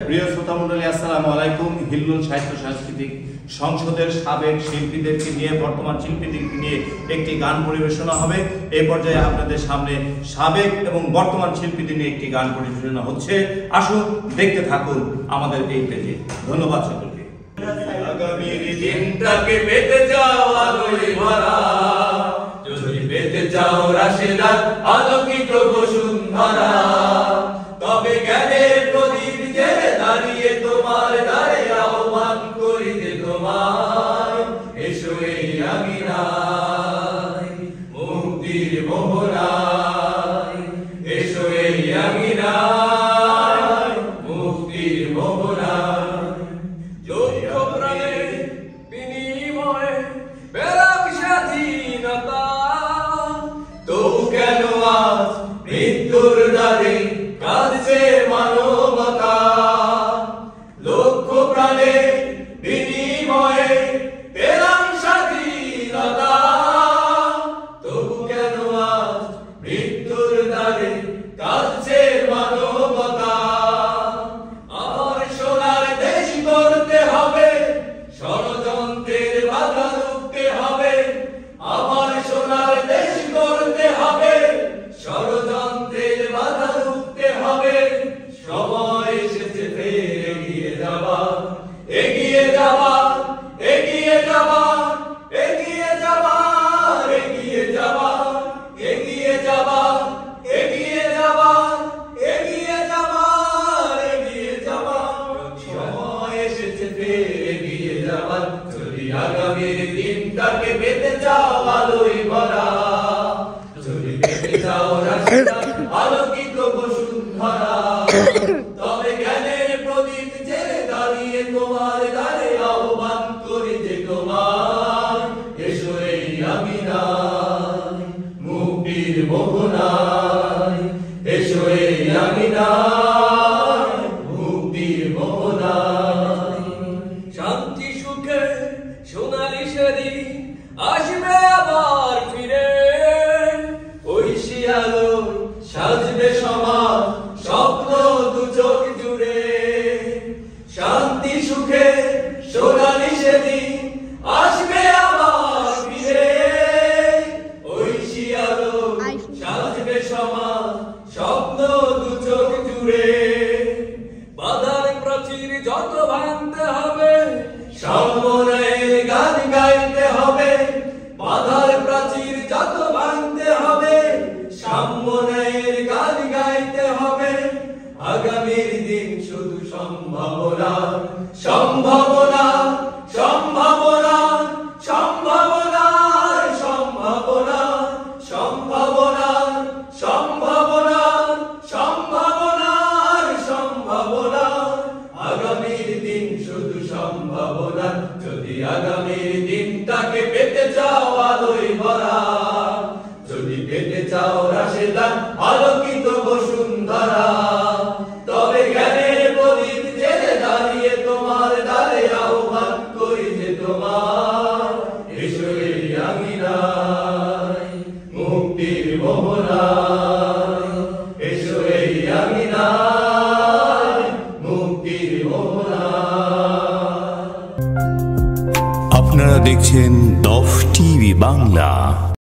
প্রিয় শ্রোতা মণ্ডলী, আসসালামু আলাইকুম। হিল্লুল সাহিত্য সাংস্কৃতিক সংসদের সাবেক শিল্পীদেরকে নিয়ে, বর্তমান শিল্পীদেরকে নিয়ে একটি গান পরিবেশনা হবে। এই পর্যায়ে আপনাদের সামনে সাবেক এবং বর্তমান শিল্পীদের নিয়ে একটি গান পরিবেশনা হচ্ছে। আসুন দেখতে থাকুন আমাদের এই পেজে। ধন্যবাদ সকলকে। আগামীর দিনটাকে পেতে যাও আলোয় ভরা, যদি পেতে যাও রাশেদার আলোকিত বসুন্ধরা, তবে জ্ঞানের প্রদীপ জেলে দাঁড়িয়ে তোমার দ্বারে আহ্বান করি যে তোমায়, এসো এই আঙিনায় মুক্তির মোহনায়, এসো এই আঙিনায় মুক্তির মোহনায়। যোগ্য প্রাণের বিনিময়ে পেলাম স্বাধীনতা, তবু কেন আজ মৃত্যুর দ্বারে কাঁদছে মানবতা। লক্ষ প্রাণের বিনিময়ে পেলাম স্বাধীনতা, তবু কেন আজ মৃত্যুর দ্বারে কাঁদছে মানবতা। আমার সোনার দেশ গড়তে হবে, ষড়যন্ত্রের বাধা রুখতে হবে। আমার সোনার দেশ গড়তে হবে, ষড়যন্ত্রের বাধা রুখতে হবে। সময় এসেছে ফের এগিয়ে যাবা, এগিয়ে যাবা, এগিয়ে যাবা, এগিয়ে যাবা, এগিয়ে যাবা, এগিয়ে যাবা, এগিয়ে যাবা, এগিয়ে যাবা, এগিয়ে যাবা। সময় এসেছে ফের এগিয়ে যাবা, যদি আগামীর দিনটাকে পেতে চাও আলোয় ভরা, যদি পেতে চাও রাশেদার আলোকিত বসুন্ধরা, তবে জ্ঞানের প্রদীপ জেলে দাঁড়িয়ে তোমার দ্বারে আহ্বান করি যে তোমার, এসো এই আঙিনায় মুক্তির মোহনায়, এসো এই আঙিনায় মুক্তির মোহনায়। শান্তি সুখে সোনালি সেদিন আসবে আবার ফিরে, ঐশী আলো সাজবে সমাজ স্বপ্ন দু চোখ জুড়ে। শান্তি সুখে সোনালি সেদিন আসবে আবার ফিরে, ঐশী আলো সাজবে সমাজ স্বপ্ন দু চোখ জুড়ে। বাধার প্রাচীর যত ভাঙতে হবে, সাম্যের গান গাইতে হবে। বাধার প্রাচীর যত ভাঙতে হবে, সাম্যের গান গাইতে হবে। আগামীর দিন শুধু সম্ভাবনা, সম্ভাবনা, সম্ভাবনা, সম্ভাবনা, সম্ভাবনা, সম্ভাবনা, সম্ভাবনা, সম্ভাবনা, সম্ভাবনা। আগামীর দিন শুধু সম্ভাবনা, যদি আগামীর দিনটাকে পেতে চাও আলোয় ভরা, যদি পেতে চাও রাশেদার আলোকিত বসুন্ধরা, তবে জ্ঞানের প্রদীপ জেলে দাঁড়িয়ে তোমার দ্বারে আহ্বান করি যে তোমার, এসো এই আঙিনায় মুক্তির মোহনায়, এসো এই আঙিনায় মুক্তির মোহনায়। আপনারা দেখছেন দফ টিভি বাংলা।